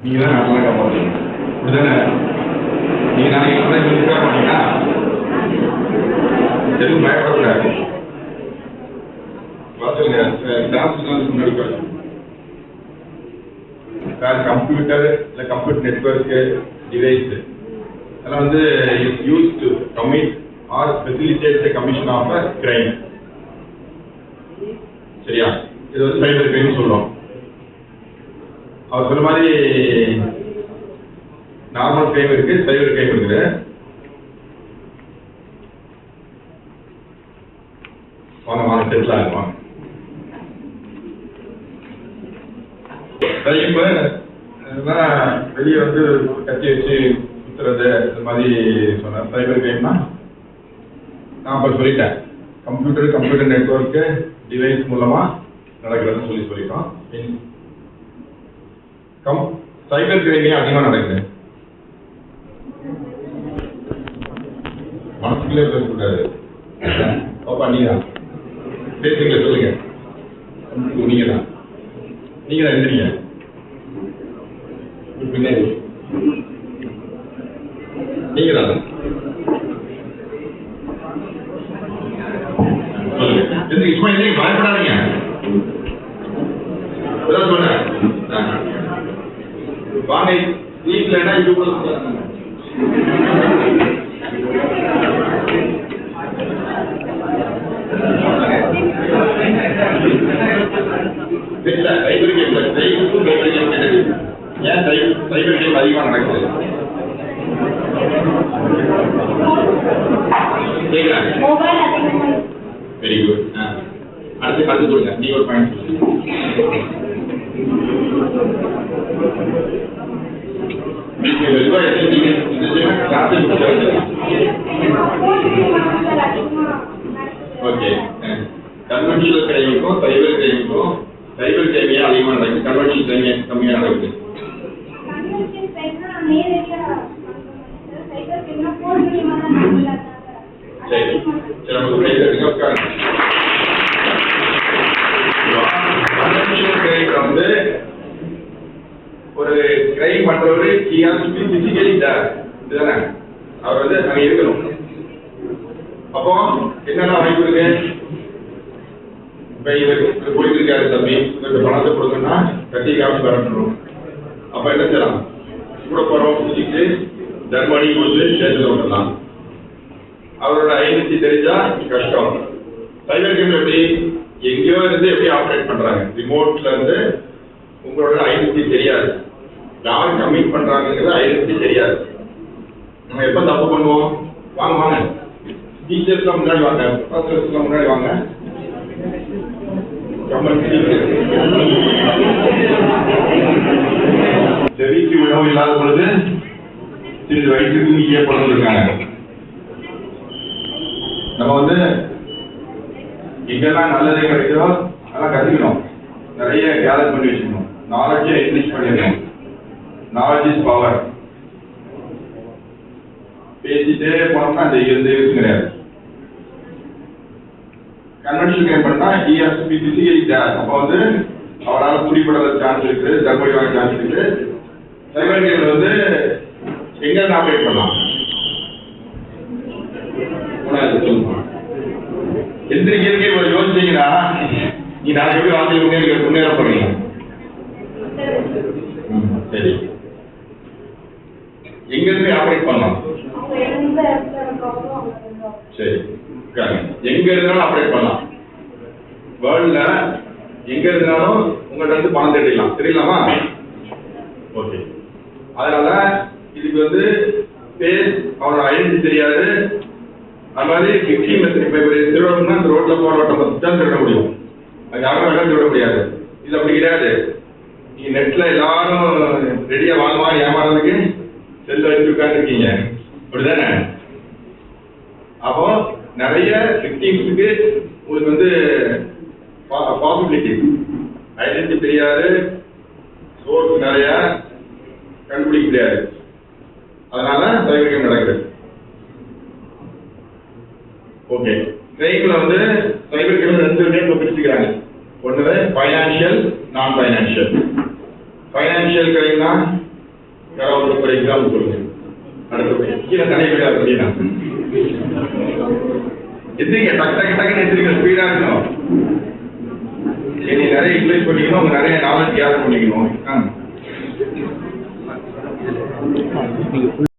நீங்க தான் நல்லா காப்பாற்றுங்க. அப்படிதானே? நீங்க நாளைக்கு இருக்கா மாட்டீங்களா? எதுவும் பயப்படக்கூடாது. கம்ப்யூட்டர் இல்லை கம்ப்யூட்டர் நெட்வொர்க்கு டிவைஸ் அதெல்லாம் வந்து used to commit or facilitate the commission of a crime. சரியா? இது வந்து சைபர் கிரைம் சொல்றோம். அவர் சொல்ற மாதிரி நார்மல் கிரைம் இருக்கு, சைபர் கிரைம் இருக்குது. வாங்க செட்டில் ஆகுவாங்க. வெளியே வந்து கட்டி வச்சு சுத்துறது இந்த மாதிரி சொன்ன சைபர் கிரைம்னா நான் இப்போ சொல்லிட்டேன். கம்ப்யூட்டர் நெட்வொர்க்கு டிவைஸ் மூலமா நடக்கிறதுன்னு சொல்லிட்டோம். சைபர் கிரைம் அதிகமாக நடக்குது. மனசுக்குள்ளே பேசக்கூடாது. பாப்பா நீங்க தான் பேசுறீங்க, சொல்லுங்க. நீங்க தான் எழுதுறீங்க பின்னாடி. நீங்க தான் சொல்லுங்க. சும்மா எதுக்கு பயப்படாதீங்க. சொன்னேன் வாங்க வீட்டுல என்ன இது கூட சைபர் கேம் ஏன் சைபர் கேம் அதிகமாக நடக்குது? Very good. அடுத்து சொல்லுங்க. நீங்க ஒரு பாயிண்ட் ஓகே. கன்வென்ஷனல் கிரைமுக்கும் சைபர் கிரைமுக்கும் சைபர் கிரைமே அதிகமாக நடக்குது, கன்வென்ஷனல் கிரைம் கம்மியாக நடக்குது. சரி சரி, நமக்கு பிரைஸ் எடுங்க. உட்காருங்க. கன்வென்ஷனல் கிரைம் வந்து ஒரு கிரைம் பண்றவரு பிசிக்கலி இதுதானே, அவர் வந்து அங்க இருக்கணும். அப்போ என்னென்ன வாய்ப்பு இருக்கு? இப்ப இவர் போயிருக்காரு தம்பி, இவருக்கு பணத்தை கொடுக்கணும்னா கட்டி காமிச்சு வரணும். அப்ப என்ன செய்யலாம்? கூட போறோம் புரிஞ்சுக்கிட்டு தர்மணி கொடுத்து சேர்த்து விடலாம். அவரோட ஐடென்டிட்டி தெரிஞ்சா கஷ்டம். சைபர் கேம் எப்படி எங்கேயோ இருந்து எப்படி ஆப்ரேட் பண்றாங்க, ரிமோட்ல இருந்து உங்களோட ஐடென்டிட்டி தெரியாது, யார் கமிட் பண்றாங்கிறது ஐடென்டிட்டி தெரியாது. நம்ம எப்ப தப்பு பண்ணுவோம்? வாங்க டீச்சர்ஸ்லாம் முன்னாடி வாங்க, ப்ரொஃபசர்ஸ்லாம் முன்னாடி வாங்க. செவிக்கு உணவு இல்லாத பொழுது சிறிது வயிற்றுக்கு இங்கே இருக்காங்க. நம்ம வந்து எங்கெல்லாம் நல்லது கிடைக்கிறோ அதெல்லாம் கற்றுக்கணும், நிறைய கேதர் பண்ணி வச்சுக்கணும், நாலேஜை இன்க்ரீஸ் பண்ணிடணும். Knowledge is power. பேசிட்டே போனோம்னா அந்த யூஸ் கிடையாது. கன்வென்ஷனல் கேம் பண்ணா அப்போ வந்து அவரால் பிடிபடுற சான்ஸ் இருக்கு, தர்மடி வாங்க சான்ஸ் இருக்கு. சைபர் கேம்ல வந்து எங்க ஆப்ரேட் பண்ணலாம்? எந்திரிக்கிறதுக்கே யோசிச்சீங்கன்னா நீ நாளைக்கு எப்படி வாழ்க்கை முன்னேற போறீங்க. சரி, எங்க இருந்து ஆப்ரேட் பண்ணலாம்? சரி, எங்க இருந்தாலும் ஆப்ரேட் பண்ணலாம். வேர்ல்ட்ல எங்க இருந்தாலும் உங்கள்கிட்ட இருந்து பணம் தெரியலாமா? ஓகே. அதனால இதுக்கு வந்து பேஸ் அவரோட ஐடென்டிட்டி தெரியாது. அது மாதிரி திருடணும்னா இந்த ரோட்ல போராட்டம் தான் திருட முடியும், அது யாரும் வேலை திருட முடியாது. இது அப்படி கிடையாது. நீங்க நெட்ல எல்லாரும் ரெடியா வாங்குவா ஏமாறதுக்கு செல்ல வச்சு உட்காந்துருக்கீங்க, அப்படிதானே? அப்போ நிறைய விக்டிம்ஸுக்கு உங்களுக்கு வந்து பாசிபிலிட்டி, ஐடென்டிட்டி தெரியாது, சோர்ஸ் நிறைய கண்டுபிடிக்க முடியாது. அதனால சைபர் கிரைம் நடக்குது. ஓகே, கிரைம்ல வந்து சைபர் கிரைம் 2 டைப்ல பிரிச்சுக்கிறாங்க. ஒன்று ஃபைனான்சியல், நான் ஃபைனான்சியல். ஃபைனான்சியல் கிரைம்னா யாராவது ஒரு எக்ஸாம்பிள் சொல்லுங்க. அடுத்தபடி கீழே தலைவிட அப்படின்னா எதுங்க டக்கு டக்கு டக்குன்னு எடுத்துருக்க ஸ்பீடா இருக்கணும். நீ நிறைய இங்கிலீஷ் பண்ணிக்கணும், உங்க நிறைய நாலேஜ் கேதர் பண்ணிக்கணும்.